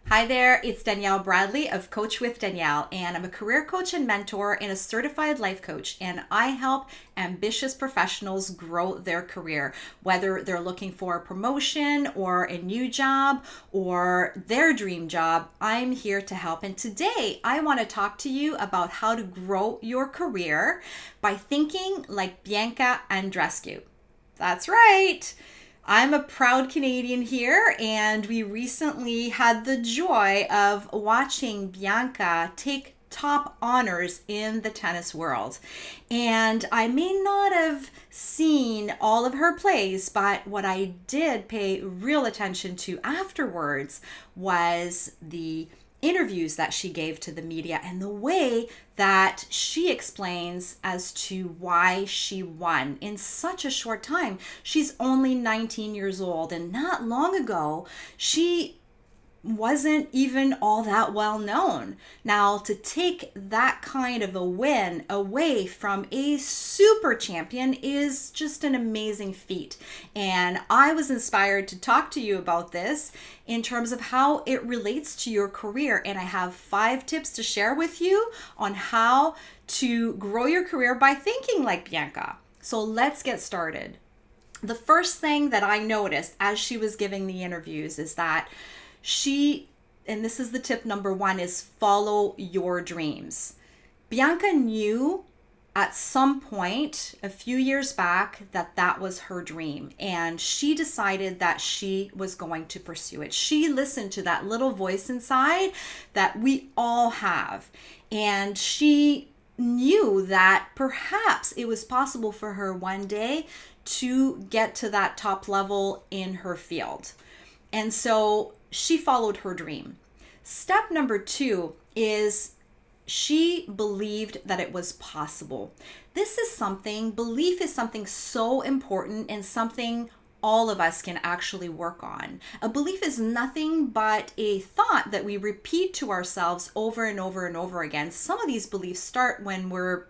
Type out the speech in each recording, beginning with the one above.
Hi there, it's Danielle Bradley of Coach With Danielle, and I'm a career coach and mentor and a certified life coach, and I help ambitious professionals grow their career, whether they're looking for a promotion or a new job or their dream job. I'm here to help, and today I want to talk to you about how to grow your career by thinking like Bianca Andreescu. That's right. I'm a proud Canadian here, and we recently had the joy of watching Bianca take top honors in the tennis world. And I may not have seen all of her plays, but what I did pay real attention to afterwards was the interviews that she gave to the media and the way that she explains as to why she won in such a short time. She's only 19 years old, and not long ago, she wasn't even all that well known. Now, to take that kind of a win away from a super champion is just an amazing feat. And I was inspired to talk to you about this in terms of how it relates to your career. And I have 5 tips to share with you on how to grow your career by thinking like Bianca. So let's get started. The first thing that I noticed as she was giving the interviews is that and this is the tip number 1, is follow your dreams. Bianca knew at some point a few years back that was her dream, and she decided that she was going to pursue it. She listened to that little voice inside that we all have, and she knew that perhaps it was possible for her one day to get to that top level in her field. And so she followed her dream. Step number 2 is she believed that it was possible. Belief is something so important and something all of us can actually work on. A belief is nothing but a thought that we repeat to ourselves over and over and over again. Some of these beliefs start when we're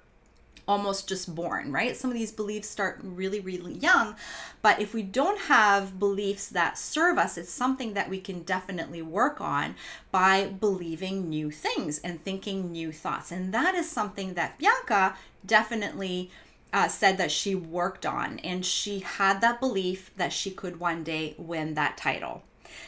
almost just born, right? Some of these beliefs start really, really young, but if we don't have beliefs that serve us, it's something that we can definitely work on by believing new things and thinking new thoughts. And that is something that Bianca definitely said that she worked on, and she had that belief that she could one day win that title.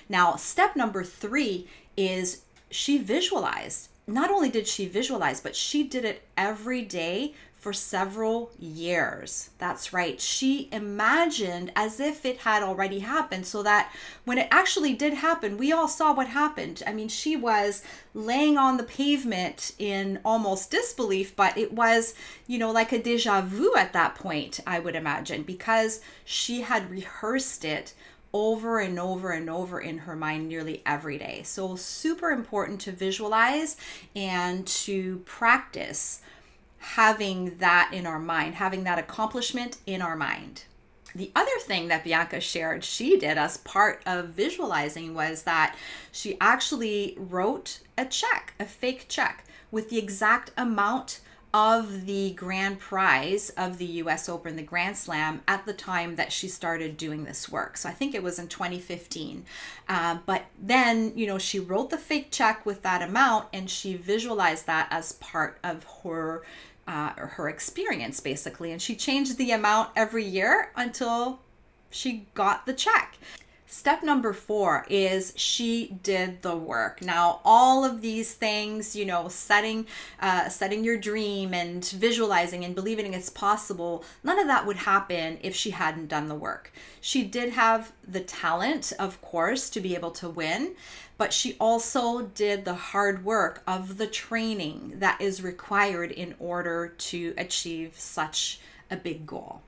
Now, step number 3 is she visualized. Not only did she visualize, but she did it every day for several years. That's right. She imagined as if it had already happened, so that when it actually did happen, we all saw what happened. I mean, she was laying on the pavement in almost disbelief, but it was, like a déjà vu at that point, I would imagine, because she had rehearsed it over and over and over in her mind nearly every day. So super important to visualize and to practice having that in our mind, having that accomplishment in our mind. The other thing that Bianca shared she did as part of visualizing was that she actually wrote a check, a fake check, with the exact amount of the grand prize of the US Open, the Grand Slam, at the time that she started doing this work. So I think it was in 2015. But then, she wrote the fake check with that amount, and she visualized that as part of her experience, basically. And she changed the amount every year until she got the check. Step number 4 is she did the work. Now, all of these things, setting your dream and visualizing and believing it's possible, none of that would happen if she hadn't done the work. She did have the talent, of course, to be able to win, but she also did the hard work of the training that is required in order to achieve such a big goal.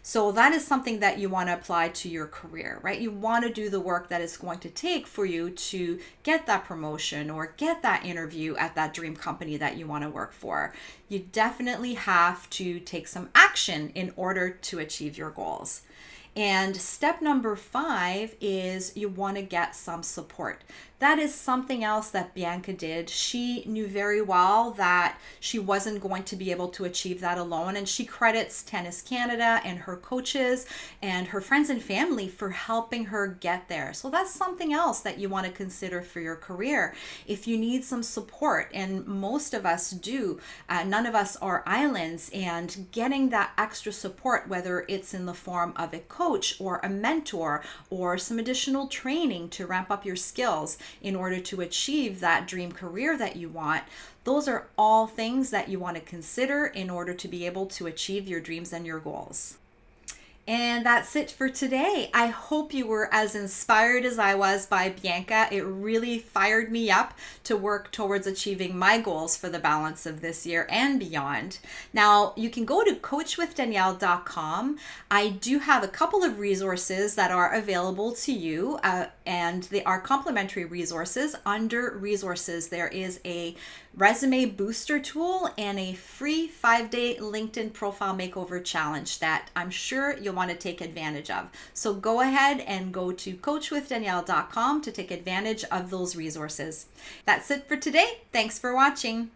So that is something that you want to apply to your career, right? You want to do the work that it's going to take for you to get that promotion or get that interview at that dream company that you want to work for. You definitely have to take some action in order to achieve your goals. And step number 5 is you want to get some support. that is something else that Bianca did. She knew very well that she wasn't going to be able to achieve that alone, and she credits Tennis Canada and her coaches and her friends and family for helping her get there. So that's something else that you want to consider for your career. If you need some support, and most of us do, none of us are islands, and getting that extra support, whether it's in the form of a coach or a mentor or some additional training to ramp up your skills in order to achieve that dream career that you want, those are all things that you want to consider in order to be able to achieve your dreams and your goals. And that's it for today. I hope you were as inspired as I was by Bianca. It really fired me up to work towards achieving my goals for the balance of this year and beyond. Now, you can go to coachwithdanielle.com. I do have a couple of resources that are available to you, and they are complimentary resources. Under resources, there is a resume booster tool and a free 5-day LinkedIn profile makeover challenge that I'm sure you'll want to take advantage of. So go ahead and go to coachwithdanielle.com to take advantage of those resources. That's it for today. Thanks for watching.